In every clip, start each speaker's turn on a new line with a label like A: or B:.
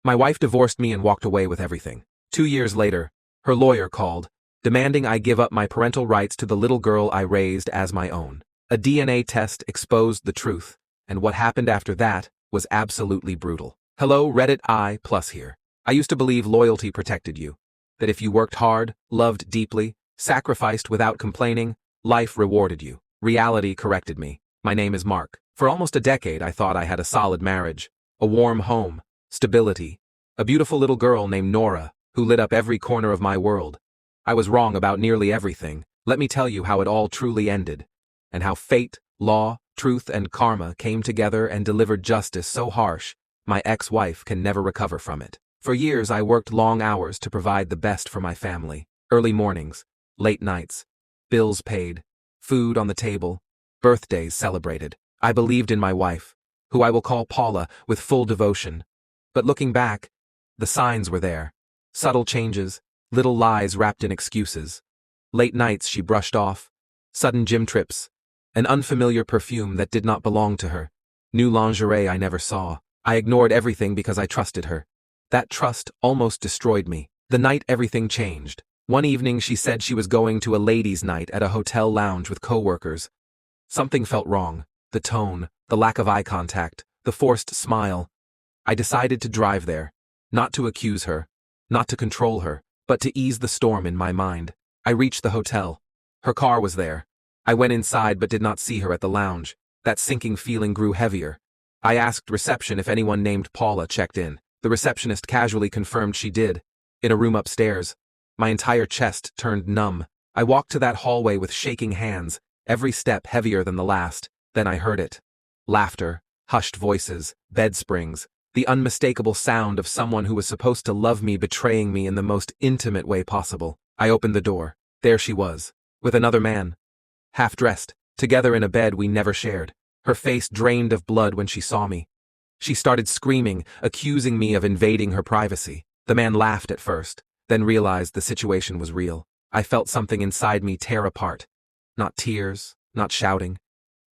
A: My wife divorced me and walked away with everything. 2 years later, her lawyer called, demanding I give up my parental rights to the little girl I raised as my own. A DNA test exposed the truth, and what happened after that was absolutely brutal. Hello, Reddit I+ here. I used to believe loyalty protected you, that if you worked hard, loved deeply, sacrificed without complaining, life rewarded you. Reality corrected me. My name is Mark. For almost a decade I thought I had a solid marriage, a warm home, stability, a beautiful little girl named Nora, who lit up every corner of my world. I was wrong about nearly everything. Let me tell you how it all truly ended, and how fate, law, truth, and karma came together and delivered justice so harsh, my ex-wife can never recover from it. For years I worked long hours to provide the best for my family. Early mornings, late nights, bills paid, food on the table, birthdays celebrated. I believed in my wife, who I will call Paula, with full devotion. But looking back, the signs were there. Subtle changes, little lies wrapped in excuses. Late nights she brushed off, sudden gym trips, an unfamiliar perfume that did not belong to her, new lingerie I never saw. I ignored everything because I trusted her. That trust almost destroyed me. The night everything changed. One evening she said she was going to a ladies' night at a hotel lounge with coworkers. Something felt wrong. The tone, the lack of eye contact, the forced smile. I decided to drive there, not to accuse her, not to control her, but to ease the storm in my mind. I reached the hotel. Her car was there. I went inside but did not see her at the lounge. That sinking feeling grew heavier. I asked reception if anyone named Paula checked in. The receptionist casually confirmed she did. In a room upstairs, my entire chest turned numb. I walked to that hallway with shaking hands, every step heavier than the last. Then I heard it. Laughter, hushed voices, bed springs, the unmistakable sound of someone who was supposed to love me betraying me in the most intimate way possible. I opened the door. There she was, with another man. Half-dressed, together in a bed we never shared. Her face drained of blood when she saw me. She started screaming, accusing me of invading her privacy. The man laughed at first, then realized the situation was real. I felt something inside me tear apart. Not tears, not shouting,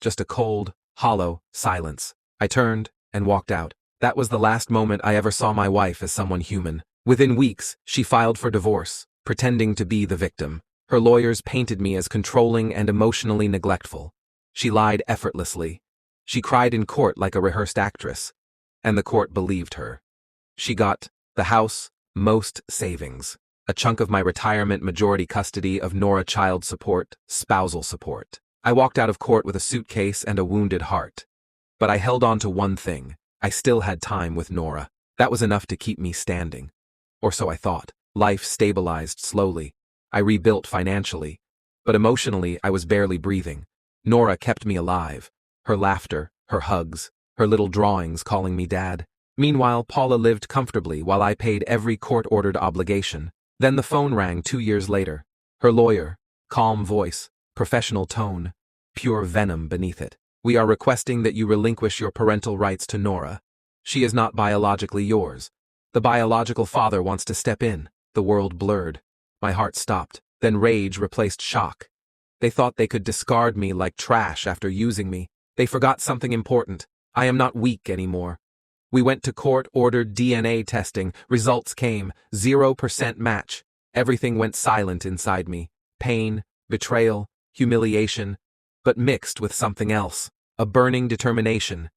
A: just a cold, hollow silence. I turned and walked out. That was the last moment I ever saw my wife as someone human. Within weeks, she filed for divorce, pretending to be the victim. Her lawyers painted me as controlling and emotionally neglectful. She lied effortlessly. She cried in court like a rehearsed actress, and the court believed her. She got the house, most savings, a chunk of my retirement, majority custody of Nora, child support, spousal support. I walked out of court with a suitcase and a wounded heart. But I held on to one thing. I still had time with Nora. That was enough to keep me standing. Or so I thought. Life stabilized slowly. I rebuilt financially. But emotionally, I was barely breathing. Nora kept me alive. Her laughter, her hugs, her little drawings calling me dad. Meanwhile, Paula lived comfortably while I paid every court-ordered obligation. Then the phone rang 2 years later. Her lawyer, calm voice, professional tone, pure venom beneath it. We are requesting that you relinquish your parental rights to Nora. She is not biologically yours. The biological father wants to step in. The world blurred. My heart stopped. Then rage replaced shock. They thought they could discard me like trash after using me. They forgot something important. I am not weak anymore. We went to court-ordered DNA testing. Results came. 0% match. Everything went silent inside me. Pain, betrayal, humiliation, but mixed with something else. A burning determination.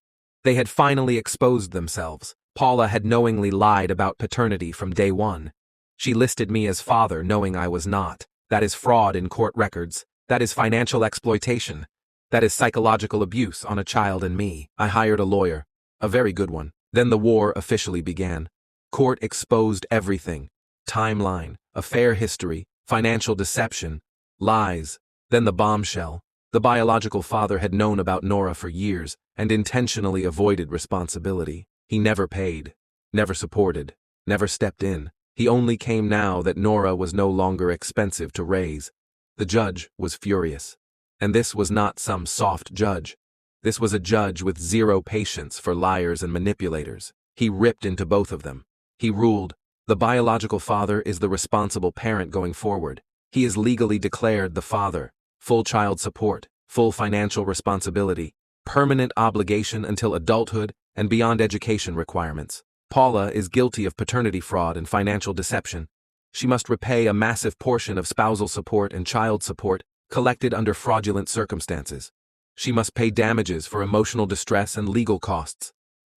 A: They had finally exposed themselves. Paula had knowingly lied about paternity from day one. She listed me as father knowing I was not. That is fraud in court records. That is financial exploitation. That is psychological abuse on a child and me. I hired a lawyer. A very good one. Then the war officially began. Court exposed everything. Timeline, affair history, financial deception, lies. Then the bombshell. The biological father had known about Nora for years and intentionally avoided responsibility. He never paid, never supported, never stepped in. He only came now that Nora was no longer expensive to raise. The judge was furious. And this was not some soft judge. This was a judge with zero patience for liars and manipulators. He ripped into both of them. He ruled, the biological father is the responsible parent going forward. He is legally declared the father. Full child support, full financial responsibility, permanent obligation until adulthood and beyond education requirements. Paula is guilty of paternity fraud and financial deception. She must repay a massive portion of spousal support and child support collected under fraudulent circumstances. She must pay damages for emotional distress and legal costs.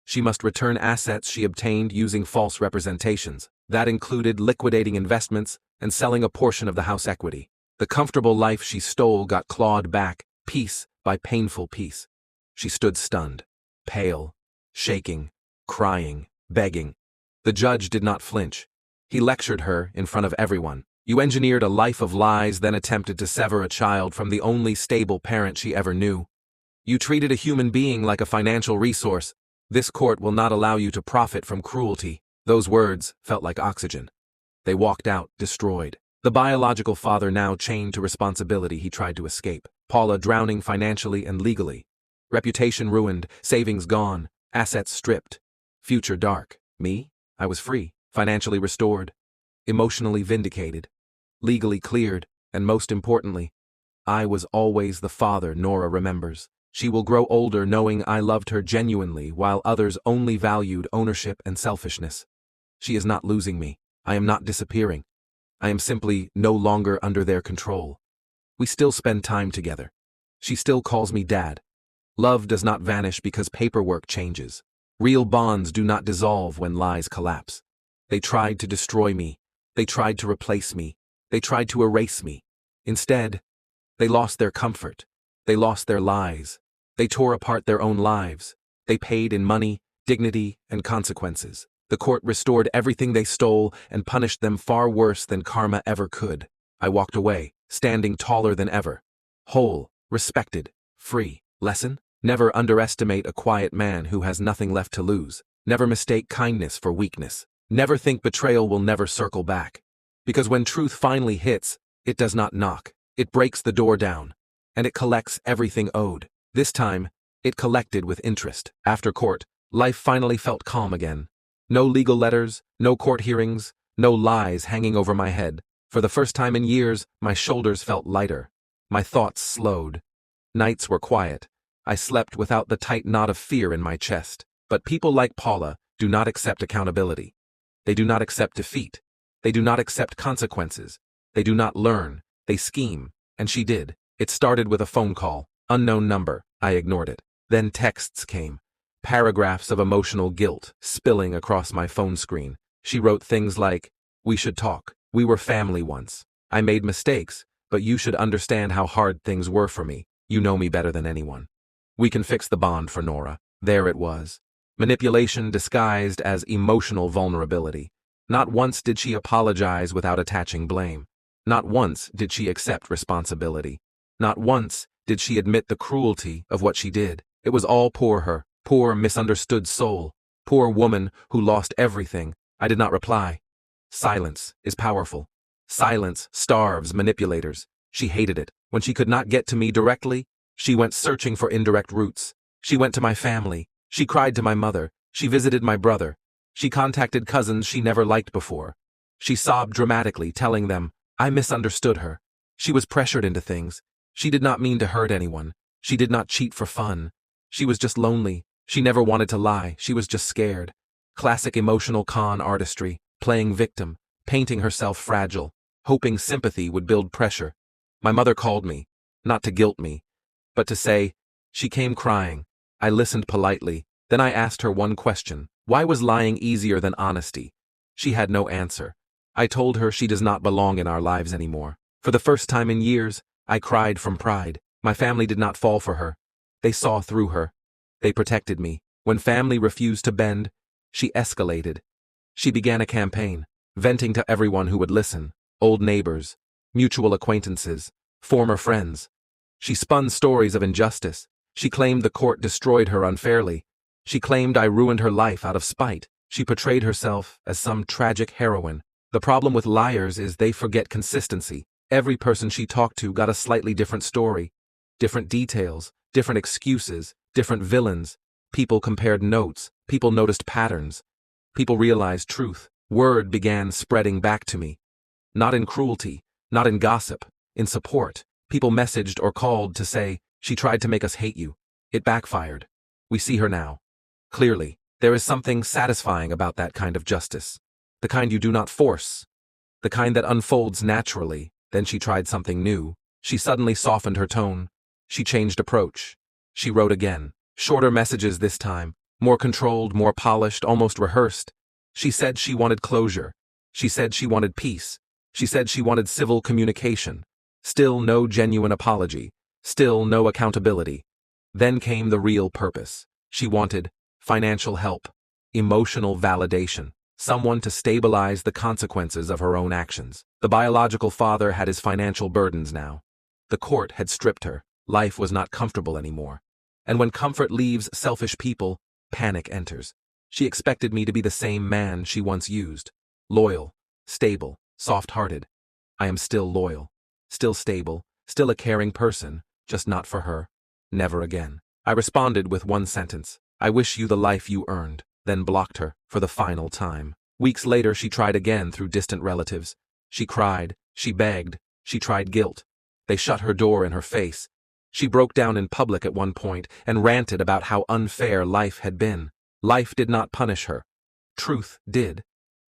A: She must return assets she obtained using false representations. That included liquidating investments and selling a portion of the house equity. The comfortable life she stole got clawed back, piece by painful piece. She stood stunned, pale, shaking, crying, begging. The judge did not flinch. He lectured her in front of everyone. You engineered a life of lies, then attempted to sever a child from the only stable parent she ever knew. You treated a human being like a financial resource. This court will not allow you to profit from cruelty. Those words felt like oxygen. They walked out, destroyed. The biological father now chained to responsibility. He tried to escape. Paula drowning financially and legally. Reputation ruined, savings gone, assets stripped. Future dark. Me? I was free, financially restored, emotionally vindicated, legally cleared, and most importantly, I was always the father Nora remembers. She will grow older knowing I loved her genuinely while others only valued ownership and selfishness. She is not losing me. I am not disappearing. I am simply no longer under their control. We still spend time together. She still calls me Dad. Love does not vanish because paperwork changes. Real bonds do not dissolve when lies collapse. They tried to destroy me. They tried to replace me. They tried to erase me. Instead, they lost their comfort. They lost their lies. They tore apart their own lives. They paid in money, dignity, and consequences. The court restored everything they stole and punished them far worse than karma ever could. I walked away, standing taller than ever. Whole, respected, free. Lesson? Never underestimate a quiet man who has nothing left to lose. Never mistake kindness for weakness. Never think betrayal will never circle back. Because when truth finally hits, it does not knock. It breaks the door down. And it collects everything owed. This time, it collected with interest. After court, life finally felt calm again. No legal letters, no court hearings, no lies hanging over my head. For the first time in years, my shoulders felt lighter. My thoughts slowed. Nights were quiet. I slept without the tight knot of fear in my chest. But people like Paula do not accept accountability. They do not accept defeat. They do not accept consequences. They do not learn. They scheme. And she did. It started with a phone call. Unknown number. I ignored it. Then texts came. Paragraphs of emotional guilt spilling across my phone screen. She wrote things like, "We should talk. We were family once. I made mistakes, but you should understand how hard things were for me. You know me better than anyone. We can fix the bond for Nora." There it was. Manipulation disguised as emotional vulnerability. Not once did she apologize without attaching blame. Not once did she accept responsibility. Not once did she admit the cruelty of what she did. It was all poor her, poor misunderstood soul, poor woman who lost everything. I did not reply. Silence is powerful. Silence starves manipulators. She hated it. When she could not get to me directly, she went searching for indirect routes. She went to my family. She cried to my mother. She visited my brother. She contacted cousins she never liked before. She sobbed dramatically, telling them, I misunderstood her. She was pressured into things. She did not mean to hurt anyone. She did not cheat for fun. She was just lonely. She never wanted to lie. She was just scared. Classic emotional con artistry, playing victim, painting herself fragile, hoping sympathy would build pressure. My mother called me, not to guilt me, but to say, she came crying. I listened politely. Then I asked her one question. Why was lying easier than honesty? She had no answer. I told her she does not belong in our lives anymore. For the first time in years, I cried from pride. My family did not fall for her. They saw through her. They protected me. When family refused to bend, she escalated. She began a campaign, venting to everyone who would listen. Old neighbors, mutual acquaintances, former friends. She spun stories of injustice. She claimed the court destroyed her unfairly. She claimed I ruined her life out of spite. She portrayed herself as some tragic heroine. The problem with liars is they forget consistency. Every person she talked to got a slightly different story. Different details, different excuses, different villains. People compared notes. People noticed patterns. People realized truth. Word began spreading back to me. Not in cruelty, not in gossip, in support. People messaged or called to say, she tried to make us hate you. It backfired. We see her now. Clearly, There is something satisfying about that kind of justice. The kind you do not force. The kind that unfolds naturally. Then she tried something new. She suddenly softened her tone. She changed approach. She wrote again. Shorter messages this time. More controlled, more polished, almost rehearsed. She said she wanted closure. She said she wanted peace. She said she wanted civil communication. Still no genuine apology. Still no accountability. Then came the real purpose. She wanted financial help, emotional validation, someone to stabilize the consequences of her own actions. The biological father had his financial burdens now. The court had stripped her. Life was not comfortable anymore. And when comfort leaves selfish people, panic enters. She expected me to be the same man she once used. Loyal, stable, soft-hearted. I am still loyal, still stable, still a caring person, just not for her. Never again. I responded with one sentence. I wish you the life you earned, then blocked her for the final time. Weeks later she tried again through distant relatives. She cried, she begged, she tried guilt. They shut her door in her face. She broke down in public at one point and ranted about how unfair life had been. Life did not punish her. Truth did.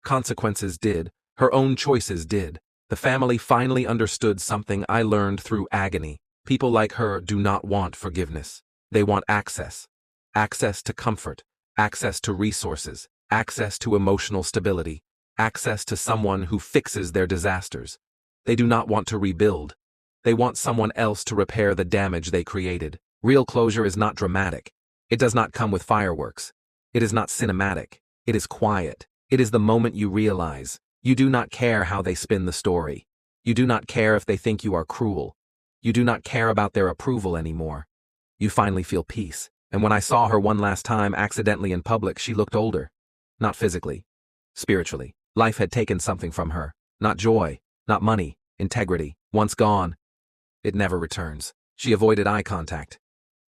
A: Consequences did. Her own choices did. The family finally understood something I learned through agony. People like her do not want forgiveness. They want access. Access to comfort. Access to resources. Access to emotional stability. Access to someone who fixes their disasters. They do not want to rebuild. They want someone else to repair the damage they created. Real closure is not dramatic. It does not come with fireworks. It is not cinematic. It is quiet. It is the moment you realize you do not care how they spin the story. You do not care if they think you are cruel. You do not care about their approval anymore. You finally feel peace. And when I saw her one last time accidentally in public, she looked older. Not physically. Spiritually. Life had taken something from her. Not joy. Not money. Integrity. Once gone, it never returns. She avoided eye contact.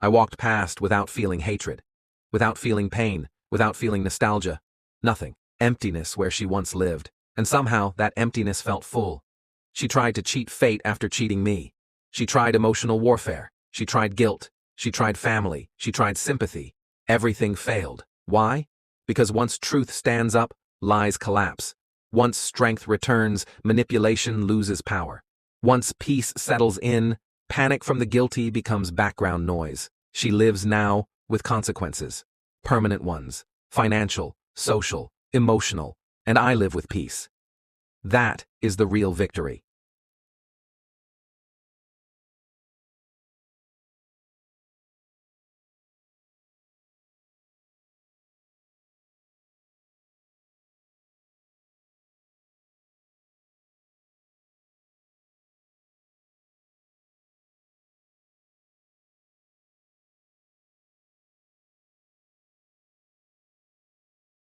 A: I walked past without feeling hatred. Without feeling pain. Without feeling nostalgia. Nothing. Emptiness where she once lived. And somehow that emptiness felt full. She tried to cheat fate after cheating me. She tried emotional warfare. She tried guilt. She tried family. She tried sympathy. Everything failed. Why? Because once truth stands up, lies collapse. Once strength returns, manipulation loses power. Once peace settles in, panic from the guilty becomes background noise. She lives now with consequences. Permanent ones. Financial, social, emotional. And I live with peace. That is the real victory.